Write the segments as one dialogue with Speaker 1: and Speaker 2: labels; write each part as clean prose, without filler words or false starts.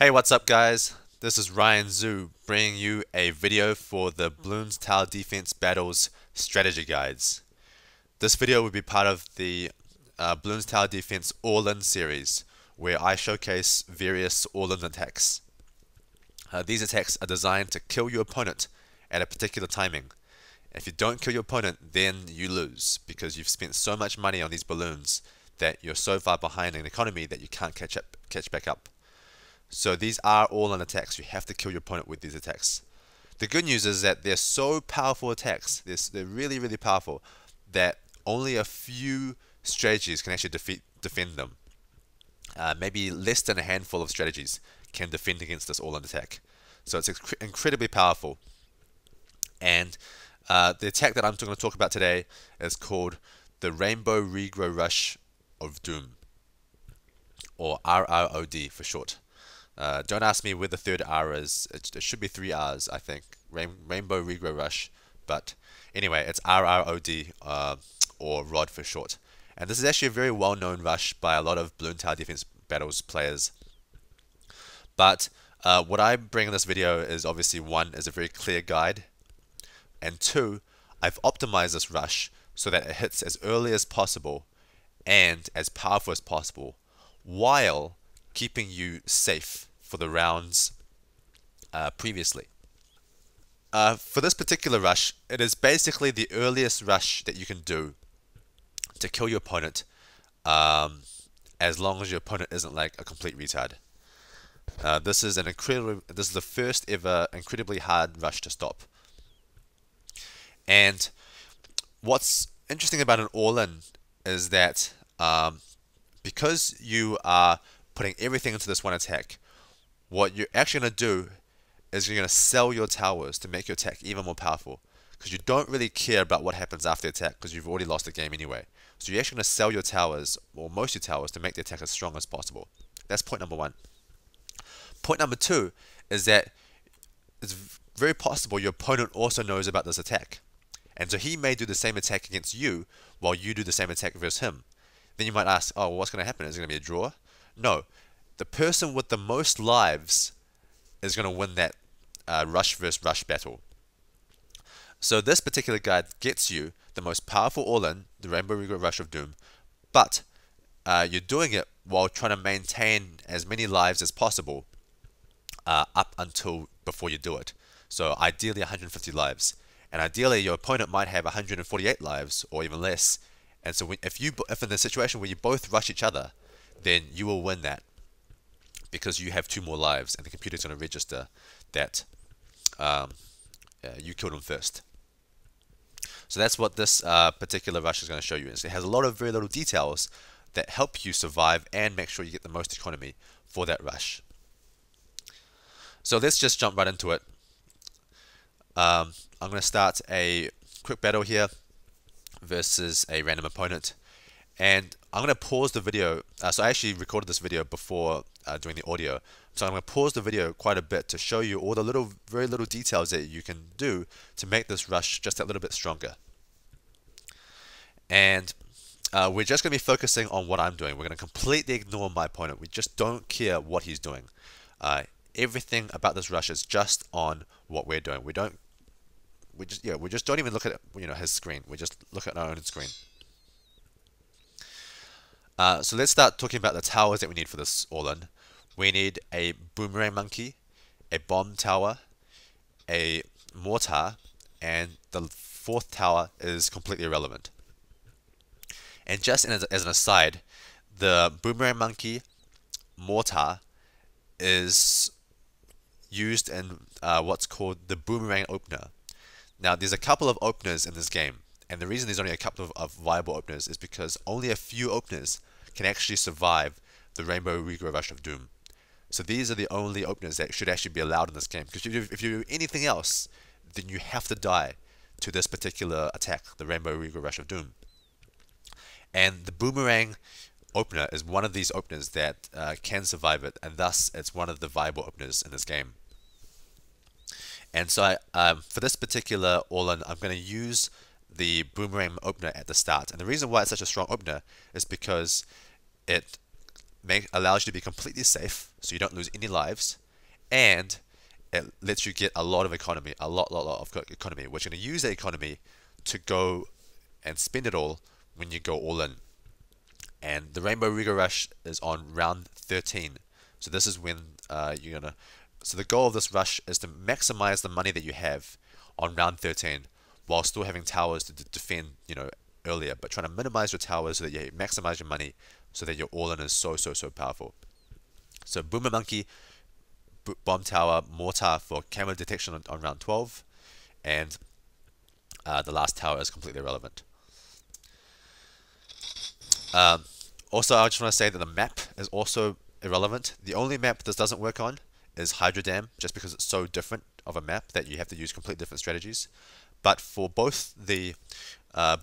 Speaker 1: Hey, what's up guys? This is Ryan Zoo bringing you a video for the Bloons Tower Defense Battles Strategy Guides. This video will be part of the Bloons Tower Defense All-In series where I showcase various all-in attacks. These attacks are designed to kill your opponent at a particular timing. If you don't kill your opponent, then you lose because you've spent so much money on these balloons that you're so far behind in the economy that you can't catch back up. So these are all-in attacks. You have to kill your opponent with these attacks. The good news is that they're so powerful attacks, they're really, really powerful, that only a few strategies can actually defend them. Maybe less than a handful of strategies can defend against this all-in attack. So it's incredibly powerful. And the attack that I'm going to talk about today is called the Rainbow Regrow Rush of Doom, or RRoD for short. Don't ask me where the third R is. It should be 3 R's, I think. Rainbow Regrow Rush. But anyway, it's RRoD, or RRoD for short. And this is actually a very well-known rush by a lot of Bloons Tower Defense Battles players. But what I bring in this video is obviously, one, is a very clear guide. And two, I've optimized this rush so that it hits as early as possible and as powerful as possible, while keeping you safe for the rounds previously. For this particular rush, it is basically the earliest rush that you can do to kill your opponent, as long as your opponent isn't like a complete retard. This is the first ever incredibly hard rush to stop. And what's interesting about an all-in is that because you are putting everything into this one attack, what you're actually going to do is you're going to sell your towers to make your attack even more powerful, because you don't really care about what happens after the attack because you've already lost the game anyway. So you're actually going to sell your towers, or most of your towers, to make the attack as strong as possible. That's point number one. Point number two is that it's very possible your opponent also knows about this attack, and so he may do the same attack against you while you do the same attack versus him. Then you might ask, oh, well, what's going to happen? Is it going to be a draw? No. The person with the most lives is going to win that rush versus rush battle. So this particular guide gets you the most powerful all-in, the Rainbow Regrow Rush of Doom, but you're doing it while trying to maintain as many lives as possible up until before you do it. So ideally 150 lives. And ideally your opponent might have 148 lives or even less. And so if in the situation where you both rush each other, then you will win that, because you have 2 more lives and the computer's going to register that you killed him first. So that's what this particular rush is going to show you. It has a lot of very little details that help you survive and make sure you get the most economy for that rush. So let's just jump right into it. I'm going to start a quick battle here versus a random opponent, and I'm going to pause the video. So I actually recorded this video before doing the audio, so I'm going to pause the video quite a bit to show you all the very little details that you can do to make this rush just a little bit stronger. And we're just going to be focusing on what I'm doing. We're going to completely ignore my opponent. We just don't care what he's doing. Everything about this rush is just on what we're doing. We just don't even look at his screen. We just look at our own screen. So let's start talking about the towers that we need for this all-in. We need a boomerang monkey, a bomb tower, a mortar, and the 4th tower is completely irrelevant. And just as an aside, the boomerang monkey mortar is used in what's called the boomerang opener. Now, there's a couple of openers in this game, and the reason there's only a couple of viable openers is because only a few openers can actually survive the Rainbow Regrow Rush of Doom. So these are the only openers that should actually be allowed in this game, because if you do anything else, then you have to die to this particular attack, the Rainbow Regrow Rush of Doom. And the boomerang opener is one of these openers that can survive it, and thus it's one of the viable openers in this game. And so for this particular all-in, I'm going to use the boomerang opener at the start. And the reason why it's such a strong opener is because it allows you to be completely safe, so you don't lose any lives, and it lets you get a lot of economy, a lot of economy, which you're going to use that economy to go and spend it all when you go all in. And the Rainbow Regrow Rush is on round 13. So this is when you're gonna. So the goal of this rush is to maximize the money that you have on round 13, while still having towers to defend, earlier, but trying to minimize your towers so that you maximize your money, so that your all-in is so powerful. So Boomer Monkey, Bomb Tower, Mortar for camera detection on round 12, and the last tower is completely irrelevant. Also, I just want to say that the map is also irrelevant. The only map this doesn't work on is Hydro Dam, just because it's so different of a map that you have to use completely different strategies. But for both the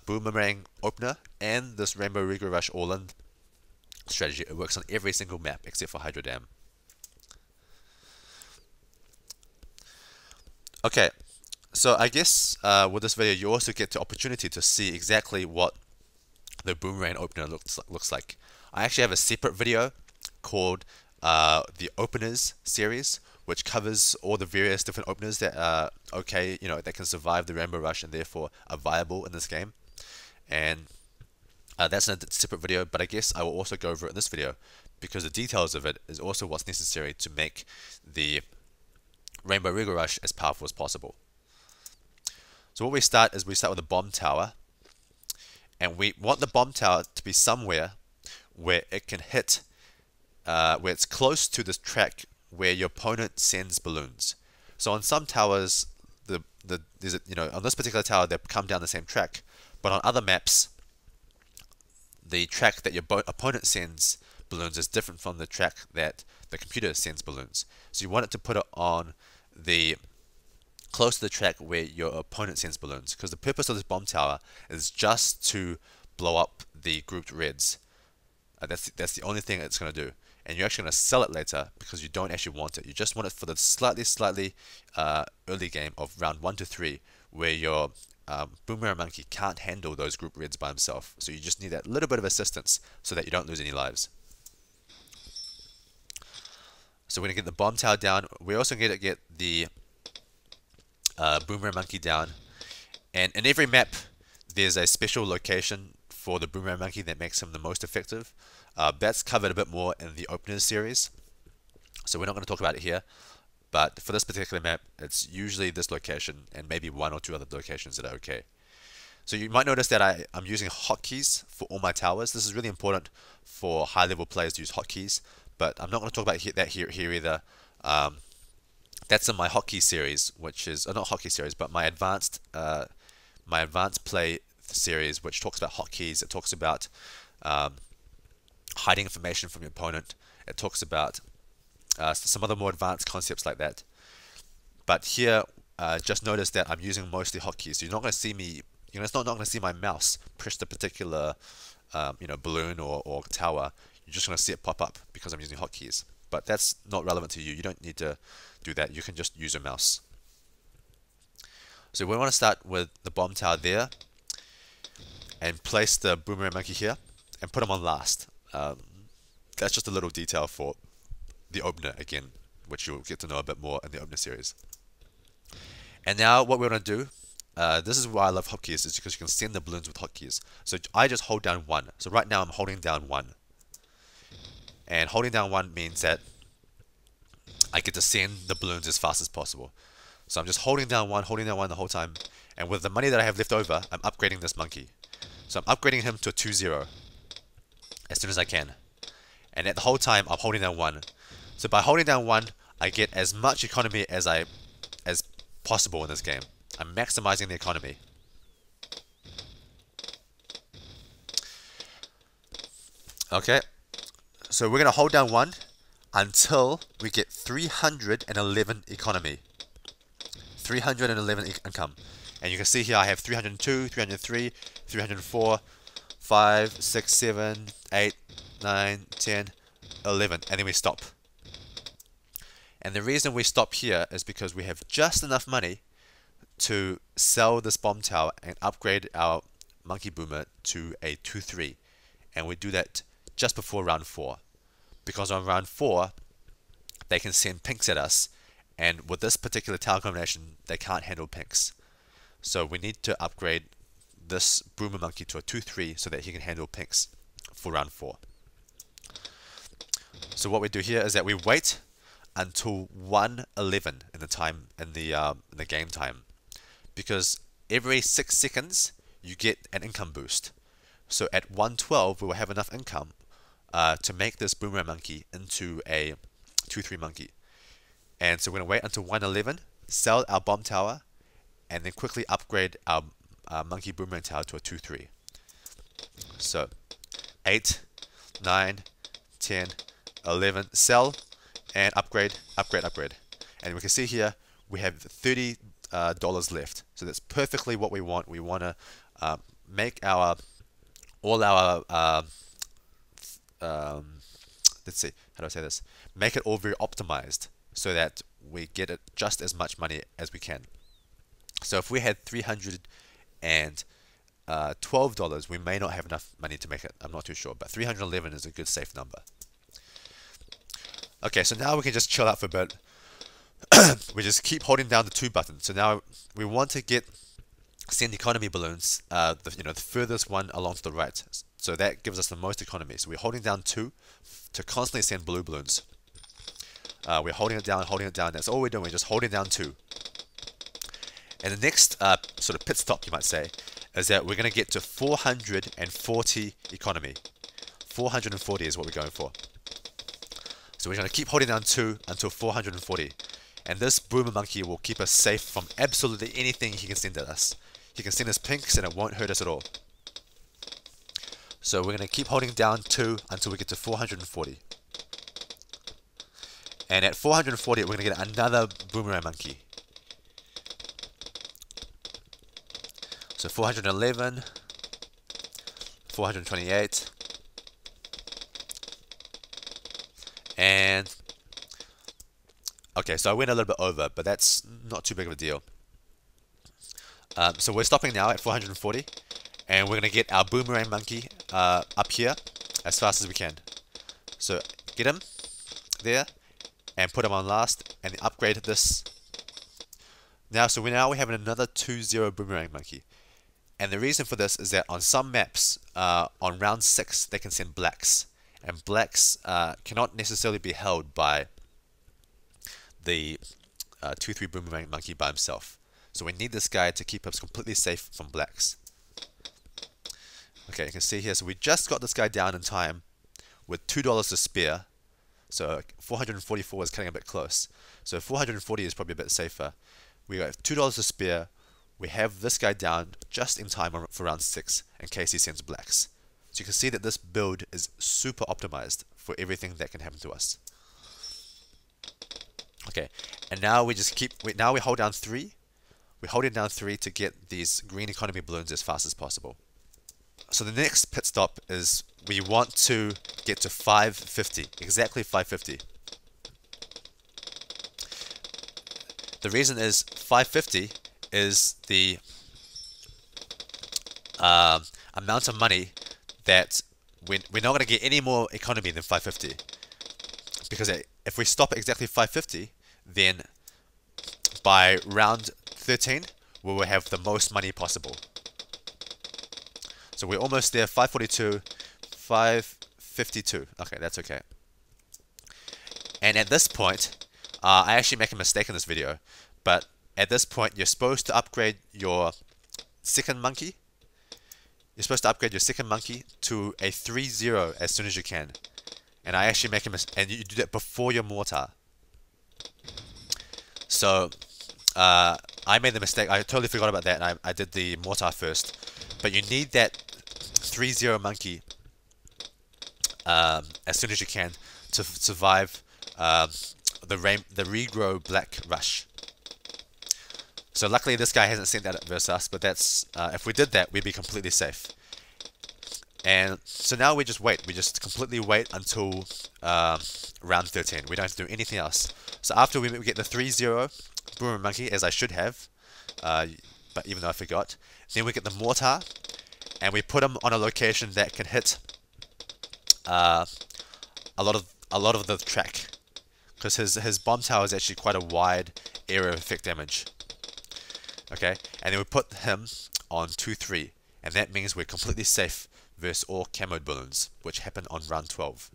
Speaker 1: Boomerang opener and this Rainbow Regrow Rush all-in strategy, it works on every single map except for Hydro Dam. Okay, so I guess with this video you also get the opportunity to see exactly what the Boomerang opener looks like. I actually have a separate video called the Openers series, which covers all the various different openers that are okay, that can survive the Rainbow Rush and therefore are viable in this game. And that's in a separate video, but I guess I will also go over it in this video, because the details of it is also what's necessary to make the Rainbow Regrow Rush as powerful as possible. So what we start with a bomb tower, and we want the bomb tower to be somewhere where it can hit, where it's close to this track where your opponent sends balloons. So on some towers, on this particular tower they come down the same track, but on other maps, the track that your opponent sends balloons is different from the track that the computer sends balloons. So you want it to put it on close to the track where your opponent sends balloons, because the purpose of this bomb tower is just to blow up the grouped reds. That's the only thing it's going to do, and you're actually going to sell it later because you don't actually want it. You just want it for the slightly early game of round 1 to 3, where your Boomerang Monkey can't handle those group reds by himself. So you just need that little bit of assistance so that you don't lose any lives. So we're going to get the bomb tower down. We're also going to get the Boomerang Monkey down, and in every map there's a special location for the Boomerang Monkey that makes him the most effective. That's covered a bit more in the Openers series, so we're not going to talk about it here, but for this particular map it's usually this location and maybe 1 or 2 other locations that are okay. So you might notice that I'm using hotkeys for all my towers. This is really important for high level players to use hotkeys, but I'm not going to talk about that here either. That's in my hotkey series, which is not hotkey series, but my advanced play series, which talks about hotkeys. It talks about hiding information from your opponent. It talks about some other more advanced concepts like that. But here, just notice that I'm using mostly hotkeys. So you're not going to see me. It's not going to see my mouse push the particular balloon or tower. You're just going to see it pop up because I'm using hotkeys. But that's not relevant to you. You don't need to do that. You can just use a mouse. So we want to start with the bomb tower there, and place the Boomerang Monkey here, and put him on last. That's just a little detail for the opener again, which you'll get to know a bit more in the opener series. And now what we're going to do, this is why I love hotkeys, is because you can send the balloons with hotkeys. So I just hold down 1. So right now I'm holding down 1. And holding down 1 means that I get to send the balloons as fast as possible. So I'm just holding down 1 the whole time. And with the money that I have left over, I'm upgrading this monkey. So I'm upgrading him to a 2-0 as soon as I can. And at the whole time, I'm holding down 1. So by holding down 1, I get as much economy as possible in this game. I'm maximizing the economy. Okay. So we're going to hold down 1 until we get 311 economy. 311 income. And you can see here I have 302, 303, 304, 5, 6, 7, 8, 9, 10, 11. And then we stop. And the reason we stop here is because we have just enough money to sell this bomb tower and upgrade our monkey boomer to a 2-3. And we do that just before round 4. because on round 4 they can send pinks at us, and with this particular tile combination they can't handle pinks. So we need to upgrade this boomer monkey to a 2-3 so that he can handle pinks for round 4. So what we do here is that we wait until 1:11 in the game time, because every 6 seconds you get an income boost. So at 1:12 we will have enough income to make this boomerang monkey into a 2-3 monkey. And so we're going to wait until 1:11, sell our bomb tower, and then quickly upgrade our monkey boomerang tower to a 2-3. So 8, 9, 10, 11, sell, and upgrade. And we can see here we have $30 left. So that's perfectly what we want. We want to make all our let's see, how do I say this? Make it all very optimized so that we get it just as much money as we can. So if we had $312, we may not have enough money to make it. I'm not too sure, but 311 is a good safe number. Okay, so now we can just chill out for a bit. We just keep holding down the 2 button. So now we want to send economy balloons, the furthest one along to the right. So that gives us the most economy. So we're holding down 2 to constantly send blue balloons. We're holding it down. That's all we're doing. We're just holding down 2. And the next sort of pit stop, you might say, is that we're going to get to 440 economy. 440 is what we're going for. So we're going to keep holding down 2 until 440. And this boomer monkey will keep us safe from absolutely anything he can send at us. He can send us pinks and it won't hurt us at all. So we're going to keep holding down 2 until we get to 440. And at 440 we're going to get another boomerang monkey. So 411, 428, and okay, so I went a little bit over, but that's not too big of a deal. So we're stopping now at 440, and we're going to get our boomerang monkey up here as fast as we can. So get him there, and put him on last, and upgrade this. Now, so we have another 2-0 boomerang monkey. And the reason for this is that on some maps, on round 6, they can send blacks. And blacks cannot necessarily be held by the 2-3 boomerang monkey by himself. So we need this guy to keep us completely safe from blacks. Okay, you can see here, so we just got this guy down in time with $2 to spare. So 444 is cutting a bit close. So 440 is probably a bit safer. We got $2 to spare. We have this guy down just in time for round 6 in case he sends blacks. So you can see that this build is super optimized for everything that can happen to us. Okay, and now we just now we hold down 3. We're holding down 3 to get these green economy balloons as fast as possible. So the next pit stop is we want to get to 550, exactly 550. The reason is 550 is the amount of money that we're not going to get any more economy than 550. Because if we stop at exactly 550, then by round 13, we will have the most money possible. So we're almost there, 542, 552. Okay, that's okay. And at this point, I actually make a mistake in this video, but at this point, you're supposed to upgrade your second monkey. You're supposed to upgrade your second monkey to a 3-0 as soon as you can. And I actually make a mistake, and you do that before your mortar. So, I made the mistake. I totally forgot about that, and I did the mortar first. But you need that 3-0 monkey as soon as you can to survive the Regrow Black Rush. So luckily this guy hasn't sent that versus us, but that's if we did that, we'd be completely safe. And so now we just wait. We just completely wait until round 13. We don't have to do anything else. So after we get the 3-0 boomerang monkey, as I should have, but even though I forgot, then we get the mortar, and we put him on a location that can hit a lot a lot of the track, because his bomb tower is actually quite a wide area of effect damage. Okay, and then we put him on 2-3, and that means we're completely safe versus all camoed balloons, which happened on round 12.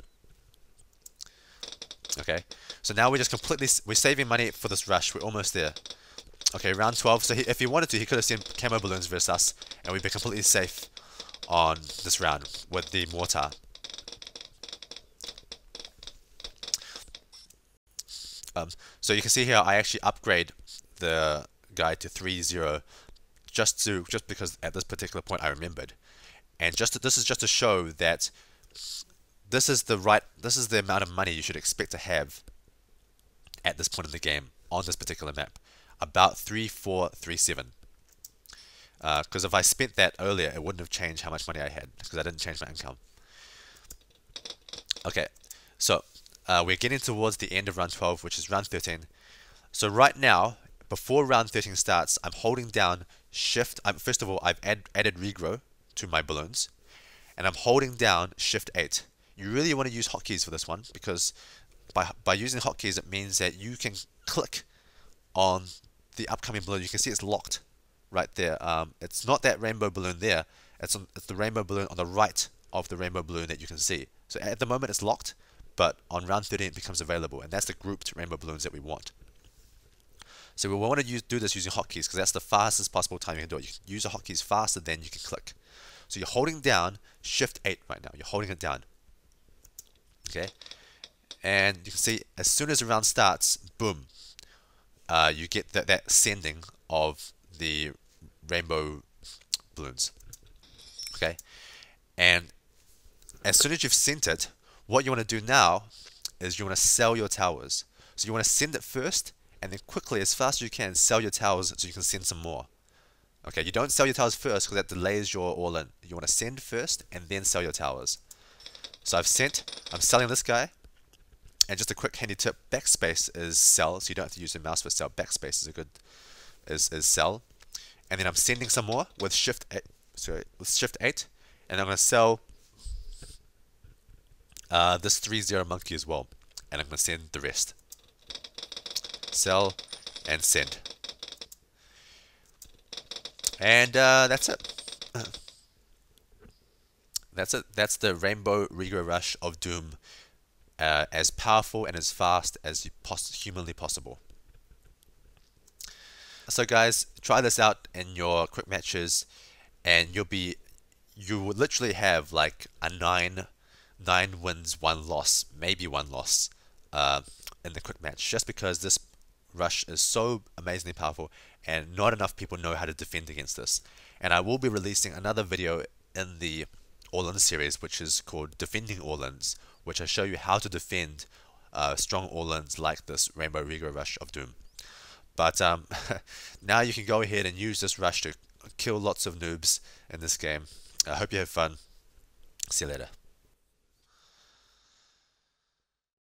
Speaker 1: Okay, so now we're saving money for this rush. We're almost there. Okay, round 12. So if he wanted to, he could have sent camo balloons versus us, and we'd be completely safe on this round with the mortar. So you can see here, I actually upgrade the guy to 3-0 just because at this particular point I remembered, and this is just to show that this is the amount of money you should expect to have at this point in the game on this particular map, about 3-4-3-7. Because if I spent that earlier, it wouldn't have changed how much money I had, because I didn't change my income. Okay, so we're getting towards the end of round 12, which is round 13. So right now, before round 13 starts, I'm holding down Shift. First of all, I've added Regrow to my balloons, and I'm holding down Shift 8. You really want to use hotkeys for this one, because by using hotkeys, it means that you can click on the upcoming balloon. You can see it's locked right there. It's not that rainbow balloon there. It's the rainbow balloon on the right of the rainbow balloon that you can see. So at the moment it's locked, but on round 13 it becomes available, and that's the grouped rainbow balloons that we want. So we want to do this using hotkeys, because that's the fastest possible time you can do it. You can use the hotkeys faster than you can click. So you're holding down Shift 8 right now. You're holding it down. Okay, and you can see as soon as the round starts, boom, you get that sending of the rainbow balloons. Okay, and as soon as you've sent it, what you want to do now is you want to sell your towers. So you want to send it first, and then quickly, as fast as you can, sell your towers so you can send some more. Okay, you don't sell your towers first because that delays your all-in. You want to send first and then sell your towers. So I'm selling this guy, and just a quick handy tip, backspace is sell, so you don't have to use the mouse for sell. Backspace is a good is sell. And then I'm sending some more with Shift 8, and I'm going to sell this 3-0 monkey as well, and I'm going to send the rest. Sell and send. And that's it. That's it. That's the Rainbow Regrow Rush of Doom, as powerful and as fast as humanly possible. So guys, try this out in your quick matches, and you would literally have like a 9 wins, 1 loss, maybe 1 loss in the quick match, just because this rush is so amazingly powerful and not enough people know how to defend against this. And I will be releasing another video in the all-in series, which is called Defending All-ins, which I show you how to defend strong all-ins like this Rainbow Regrow Rush of Doom. But now you can go ahead and use this rush to kill lots of noobs in this game. I hope you have fun. See you later.